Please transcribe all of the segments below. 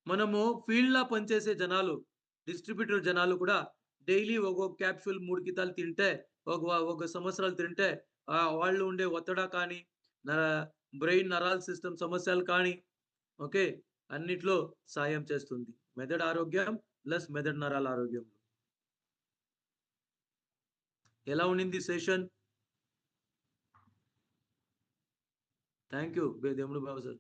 మనము ఫీల్డ్‌లో పనిచేసే జనాలు, డిస్ట్రిబ్యూటర్ జనాలు కూడా డైలీ ఒక్కొక్క క్యాప్సూల్ 3 కితాలు తింటే, ఒక సంవత్సరాలు తింటే వాళ్ళు ఉండే ఒత్తిడ కానీ, న బ్రెయిన్ నరాల సిస్టమ్ సమస్యలు కానీ, ఓకే. అన్నిట్లో సాయం చేస్తుంది. మెదడు ఆరోగ్యం ప్లస్ మెదడు నరాల ఆరోగ్యం. ఎలా ఉండింది session? Thank you. Demudu Babu sir.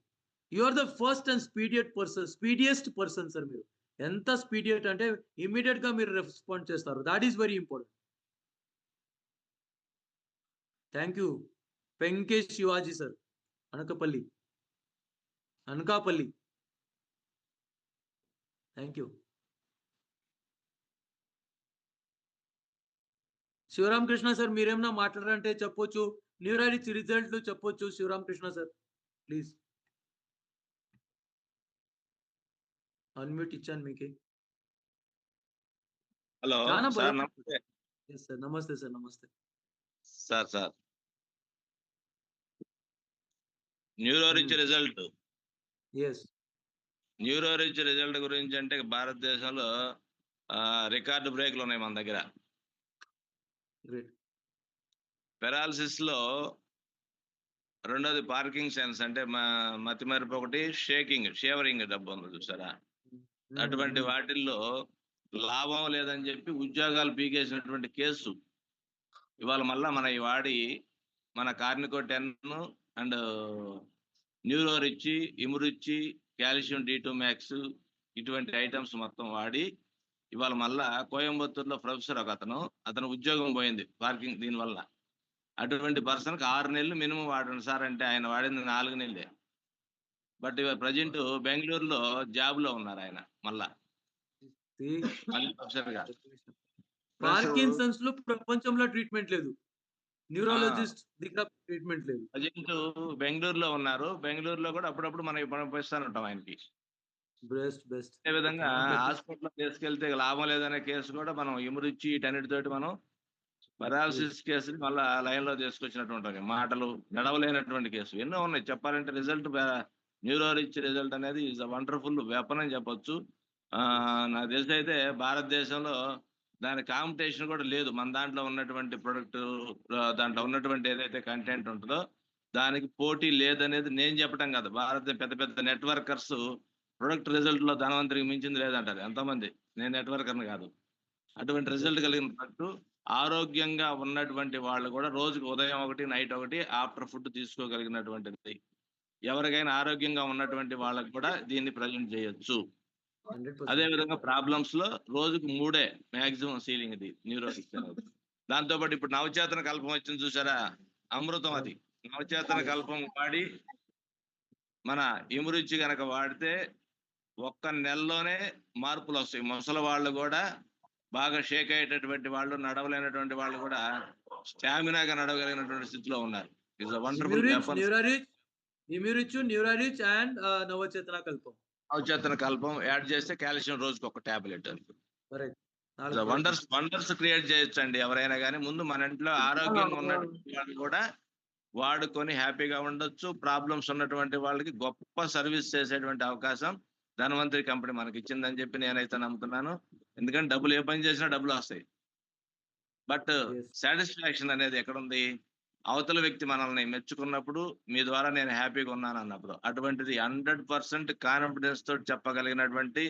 You are the first and speediest person sir మీరు. ఎంత స్పీడియట్ అంటే ఇమ్మీడియేట్‌గా మీరు రెస్పాండ్ చేస్తారు. That is very important. Thank you. Penke Shivaji sir. Anakapalli. Anakapalli. Thank you. Sivaramakrishna sir మీరేమన్నా మాట్లాడారంటే చెప్పొచ్చు. న్యూరాలిక్స్ రిజల్ట్‌లు చెప్పొచ్చు శివరామకృష్ణ సార్. ప్లీజ్. అన్‌మ్యూట్ ఇచ్చాను మీకే. హలో చాలా సార్, బలం. నమస్తే. Yes sir. నమస్తే సార్. నమస్తే. Sir neuro rich result yes. Neuro rich result గురించి అంటే భారతదేశంలో రికార్డు బ్రేక్లు ఉన్నాయి మన దగ్గర. గ్రేట్. పెరాలసిస్ లో రెండోది పార్కింగ్ సెన్స్, అంటే మతిమరుపు ఒకటి, షేవరింగ్ డబ్బు ఉంది చూసారా, అటువంటి వాటిల్లో లాభం లేదని చెప్పి ఉద్యోగాలు పీకేసినటువంటి కేసు ఇవాళ మళ్ళా మన ఈ వాడి మన కార్నికో 10 అండ్ న్యూరో రిచ్, ఇమురిచ్, కాల్షియం D2 మ్యాక్స్ ఇటువంటి ఐటమ్స్ మొత్తం వాడి ఇవాళ మళ్ళా కోయంబత్తూరులో ప్రొఫెసర్ ఒక అతను ఉద్యోగం పోయింది పార్కింగ్ దీనివల్ల. అటువంటి పర్సన్కి 6 నెలలు మినిమం వాడండి సార్ అంటే ఆయన వాడింది 4 నెలలే. బట్ ఇవాళ ప్రజెంట్ బెంగళూరులో జాబ్ లో ఉన్నారు ఆయన మళ్ళా ప్రొఫెసర్ గా. పార్కిన్సన్స్ లో ప్రపంచంలో ట్రీట్మెంట్ లేదు. న్యూరాలజిస్ట్ దగ్గర ట్రీట్మెంట్ లేదు. ప్రజెంట్ బెంగళూరులో ఉన్నారు. బెంగళూరులో కూడా అప్పుడప్పుడు మనం పంపిస్తాను ఉంటాం ఆయనకి. బెస్ట్. అదే విధంగా హాస్పిటల్ తీసుకెళ్తే లాభం లేదనే కేసు కూడా మనం ఇమురిచ్చి వీటన్నిటితోటి మనం పెరాలసిస్ కేసుని మళ్ళా లైన్ లో తీసుకొచ్చినటువంటి మాటలు నడవలేనటువంటి కేసు ఎన్నో ఉన్నాయి. చెప్పాలంటే రిజల్ట్ న్యూరో రిచ్ రిజల్ట్ అనేది ఈజ్ అ వండర్ఫుల్ వెపన్ అని చెప్పొచ్చు. నాకు తెలిసి అయితే భారతదేశంలో దాని కాంపిటీషన్ కూడా లేదు. మన దాంట్లో ఉన్నటువంటి ప్రొడక్ట్, దాంట్లో ఉన్నటువంటి ఏదైతే కంటెంట్ ఉంటుందో దానికి పోటీ లేదనేది నేను చెప్పడం కాదు. పెద్ద పెద్ద నెట్వర్కర్స్ ప్రొడక్ట్ రిజల్ట్ లో ధనవంతరికి మించింది లేదంటారు ఎంతమంది. నేను నెట్వర్కర్ని కాదు. అటువంటి రిజల్ట్ కలిగిన ప్రొడక్ట్, ఆరోగ్యంగా ఉన్నటువంటి వాళ్ళు కూడా రోజుకి ఉదయం ఒకటి, నైట్ ఒకటి ఆఫ్టర్ ఫుడ్ తీసుకోగలిగినటువంటిది. ఎవరికైనా ఆరోగ్యంగా ఉన్నటువంటి వాళ్ళకి కూడా దీన్ని ప్రజెంట్ చేయొచ్చు. అదే విధంగా ప్రాబ్లమ్స్ లో రోజుకు 3 మాక్సిమం సీలింగ్ ఇది న్యూరో అనేది. దాంతో పాటు ఇప్పుడు నవచేతన కల్పం వచ్చింది చూసారా, అమృతం అది. నవచేతన కల్పం వాడి మన ఇమురిచి గనక వాడితే ఒక్క నెలలోనే మార్పులు వస్తాయి. ముసలి వాళ్ళు కూడా బాగా షేక్ అయ్యేటటువంటి వాళ్ళు, నడవలేనటువంటి వాళ్ళు కూడా స్టామినాగా నడవగలిగినటువంటి స్థితిలో ఉన్నారు. It's wonderful weapon. Neurorich and Navachetana Kalpam. Navachetana కల్పం యాడ్ చేస్తే కాల్షియం రోజుకి ఒక టాబ్లెట్. వండర్స్ క్రియేట్ చేయొచ్చు అండి ఎవరైనా కానీ. ముందు మన ఇంట్లో ఆరోగ్యంగా ఉన్నటువంటి వాళ్ళు కూడా వాడుకొని హ్యాపీగా ఉండొచ్చు. ప్రాబ్లమ్స్ ఉన్నటువంటి వాళ్ళకి గొప్ప సర్వీస్ చేసేటువంటి అవకాశం ధన్వంతరి కంపెనీ మనకి ఇచ్చిందని చెప్పి నేనైతే నమ్ముతున్నాను. ఎందుకంటే డబ్బులు ఏ పని చేసినా డబ్బులు వస్తాయి, బట్ సాటిస్ఫాక్షన్ అనేది ఎక్కడుంది? అవతల వ్యక్తి మనల్ని మెచ్చుకున్నప్పుడు, మీ ద్వారా నేను హ్యాపీగా ఉన్నాను అన్నప్పుడు. అటువంటిది 100% కాన్ఫిడెన్స్ తోటి చెప్పగలిగినటువంటి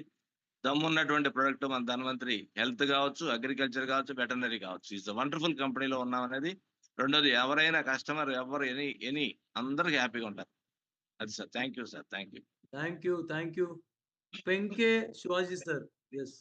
దమ్మున్నటువంటి ప్రొడక్ట్ మన ధన్వంతరి హెల్త్ కావచ్చు, అగ్రికల్చర్ కావచ్చు, వెటర్నరీ కావచ్చు. ఈజ్ వండర్ఫుల్ కంపెనీలో ఉన్నాం అనేది. రెండోది, ఎవరైనా కస్టమర్ ఎవరు ఎనీ అందరికి హ్యాపీగా ఉంటారు. అది sir. Thank you sir. Thank you. Penke Shivaji sir. Yes.